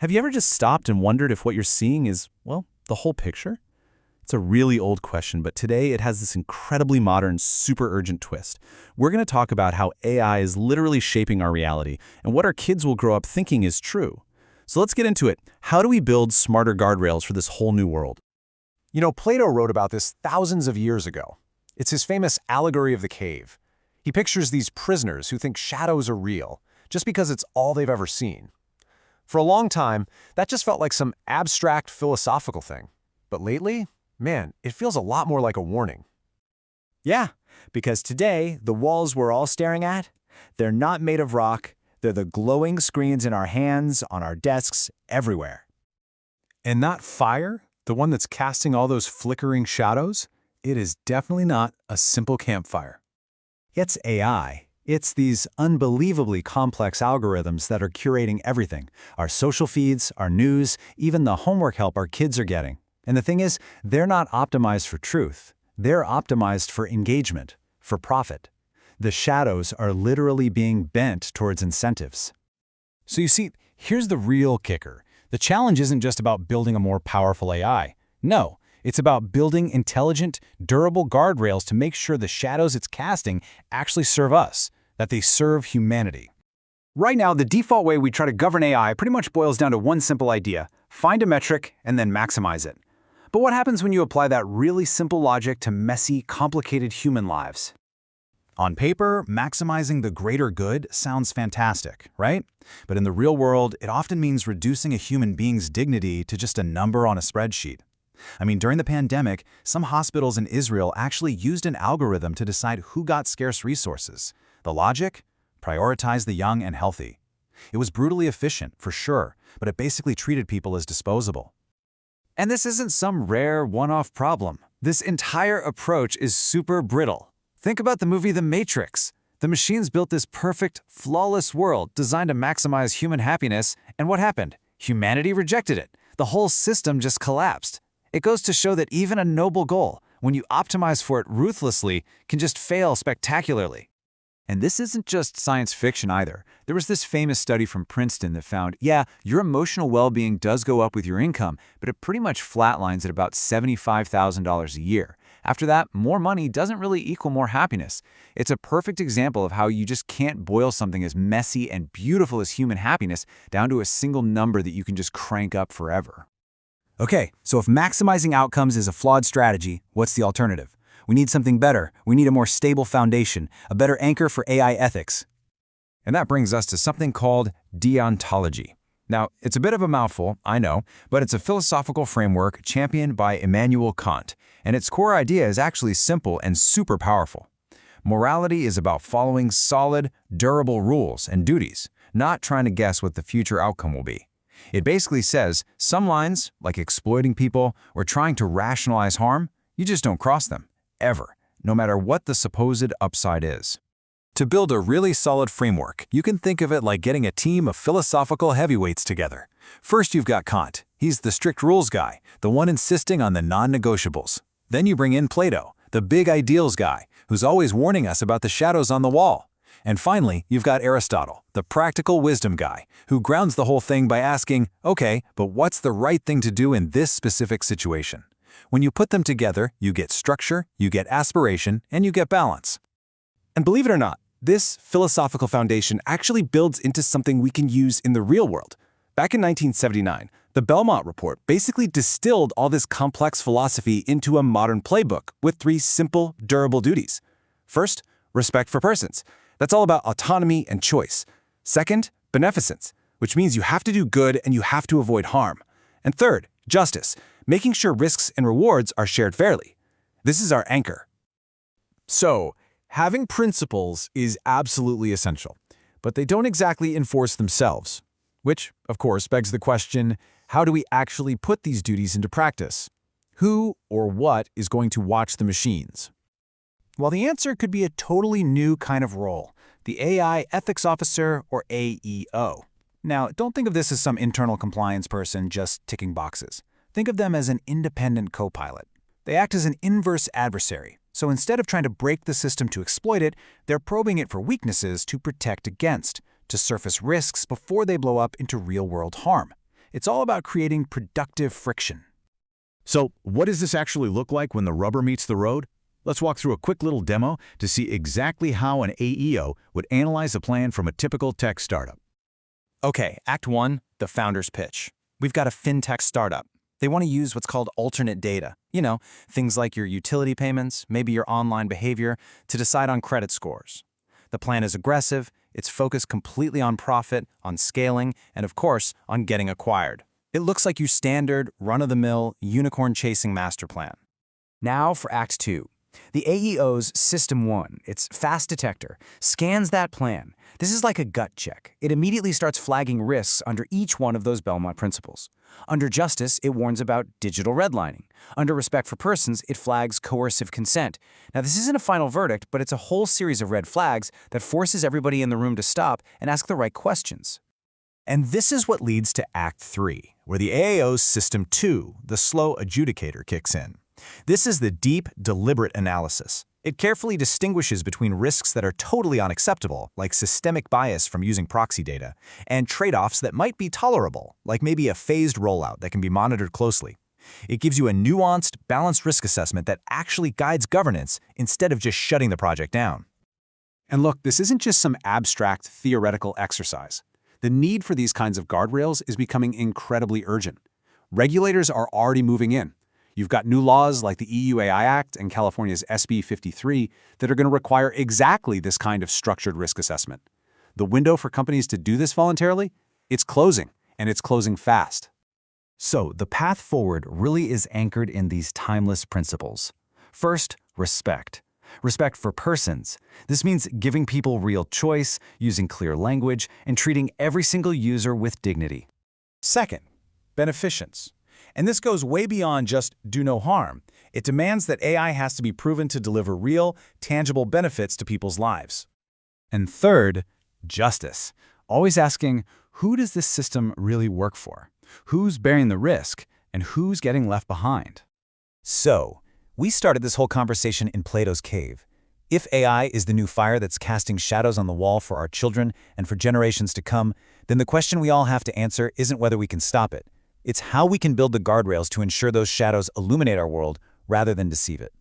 Have you ever just stopped and wondered if what you're seeing is, well, the whole picture? It's a really old question, but today it has this incredibly modern, super urgent twist. We're going to talk about how AI is literally shaping our reality and what our kids will grow up thinking is true. So let's get into it. How do we build smarter guardrails for this whole new world? Plato wrote about this thousands of years ago. It's his famous allegory of the cave. He pictures these prisoners who think shadows are real, just because it's all they've ever seen. For a long time, that just felt like some abstract philosophical thing. But lately, man, it feels a lot more like a warning. Yeah, because today, the walls we're all staring at, they're not made of rock, they're the glowing screens in our hands, on our desks, everywhere. And that fire, the one that's casting all those flickering shadows, it is definitely not a simple campfire. It's AI. It's these unbelievably complex algorithms that are curating everything, our social feeds, our news, even the homework help our kids are getting. And the thing is, they're not optimized for truth. They're optimized for engagement, for profit. The shadows are literally being bent towards incentives. So you see, here's the real kicker. The challenge isn't just about building a more powerful AI. No, it's about building intelligent, durable guardrails to make sure the shadows it's casting actually serve us, that they serve humanity. Right now, the default way we try to govern AI pretty much boils down to one simple idea: find a metric and then maximize it. But what happens when you apply that really simple logic to messy, complicated human lives? On paper, maximizing the greater good sounds fantastic, right? But in the real world, it often means reducing a human being's dignity to just a number on a spreadsheet. During the pandemic, some hospitals in Israel actually used an algorithm to decide who got scarce resources. The logic? Prioritize the young and healthy. It was brutally efficient, for sure, but it basically treated people as disposable. And this isn't some rare one-off problem. This entire approach is super brittle. Think about the movie The Matrix. The machines built this perfect, flawless world designed to maximize human happiness, and what happened? Humanity rejected it. The whole system just collapsed. It goes to show that even a noble goal, when you optimize for it ruthlessly, can just fail spectacularly. And this isn't just science fiction either. There was this famous study from Princeton that found, yeah, your emotional well-being does go up with your income, but it pretty much flatlines at about $75,000 a year. After that, more money doesn't really equal more happiness. It's a perfect example of how you just can't boil something as messy and beautiful as human happiness down to a single number that you can just crank up forever. Okay, so if maximizing outcomes is a flawed strategy, what's the alternative? We need something better. We need a more stable foundation, a better anchor for AI ethics. And that brings us to something called deontology. Now, it's a bit of a mouthful, I know, but it's a philosophical framework championed by Immanuel Kant, and its core idea is actually simple and super powerful. Morality is about following solid, durable rules and duties, not trying to guess what the future outcome will be. It basically says some lines, like exploiting people or trying to rationalize harm, you just don't cross them, ever, no matter what the supposed upside is. To build a really solid framework, you can think of it like getting a team of philosophical heavyweights together. First, you've got Kant. He's the strict rules guy, the one insisting on the non-negotiables. Then you bring in Plato, the big ideals guy, who's always warning us about the shadows on the wall. And finally, you've got Aristotle, the practical wisdom guy, who grounds the whole thing by asking, okay, but what's the right thing to do in this specific situation? When you put them together, you get structure, you get aspiration, and you get balance. And believe it or not, this philosophical foundation actually builds into something we can use in the real world. Back in 1979, the Belmont Report basically distilled all this complex philosophy into a modern playbook with 3 simple, durable duties. First, respect for persons. That's all about autonomy and choice. Second, beneficence, which means you have to do good and you have to avoid harm. And third, justice, making sure risks and rewards are shared fairly. This is our anchor. So, having principles is absolutely essential, but they don't exactly enforce themselves. Which, of course, begs the question, how do we actually put these duties into practice? Who or what is going to watch the machines? Well, the answer could be a totally new kind of role, the AI Ethics Officer, or AEO. Now, don't think of this as some internal compliance person just ticking boxes. Think of them as an independent co-pilot. They act as an inverse adversary, so instead of trying to break the system to exploit it, they're probing it for weaknesses to protect against, to surface risks before they blow up into real-world harm. It's all about creating productive friction. So, what does this actually look like when the rubber meets the road? Let's walk through a quick little demo to see exactly how an AEO would analyze a plan from a typical tech startup. Okay, Act 1, the founder's pitch. We've got a fintech startup. They want to use what's called alternate data. You know, things like your utility payments, maybe your online behavior, to decide on credit scores. The plan is aggressive, it's focused completely on profit, on scaling, and of course, on getting acquired. It looks like your standard, run-of-the-mill, unicorn-chasing master plan. Now for Act 2. The AEO's System 1, its fast detector, scans that plan. This is like a gut check. It immediately starts flagging risks under each one of those Belmont principles. Under justice, it warns about digital redlining. Under respect for persons, it flags coercive consent. Now, this isn't a final verdict, but it's a whole series of red flags that forces everybody in the room to stop and ask the right questions. And this is what leads to Act 3, where the AAO's System 2, the slow adjudicator, kicks in. This is the deep, deliberate analysis. It carefully distinguishes between risks that are totally unacceptable, like systemic bias from using proxy data, and trade-offs that might be tolerable, like maybe a phased rollout that can be monitored closely. It gives you a nuanced, balanced risk assessment that actually guides governance instead of just shutting the project down. And look, this isn't just some abstract, theoretical exercise. The need for these kinds of guardrails is becoming incredibly urgent. Regulators are already moving in. You've got new laws like the EU AI Act and California's SB 53 that are going to require exactly this kind of structured risk assessment. The window for companies to do this voluntarily? It's closing, and it's closing fast. So, the path forward really is anchored in these timeless principles. First, respect. Respect for persons. This means giving people real choice, using clear language, and treating every single user with dignity. Second, beneficence. And this goes way beyond just do no harm. It demands that AI has to be proven to deliver real, tangible benefits to people's lives. And third, justice. Always asking, who does this system really work for? Who's bearing the risk, and who's getting left behind? So, we started this whole conversation in Plato's cave. If AI is the new fire that's casting shadows on the wall for our children and for generations to come, then the question we all have to answer isn't whether we can stop it. It's how we can build the guardrails to ensure those shadows illuminate our world rather than deceive it.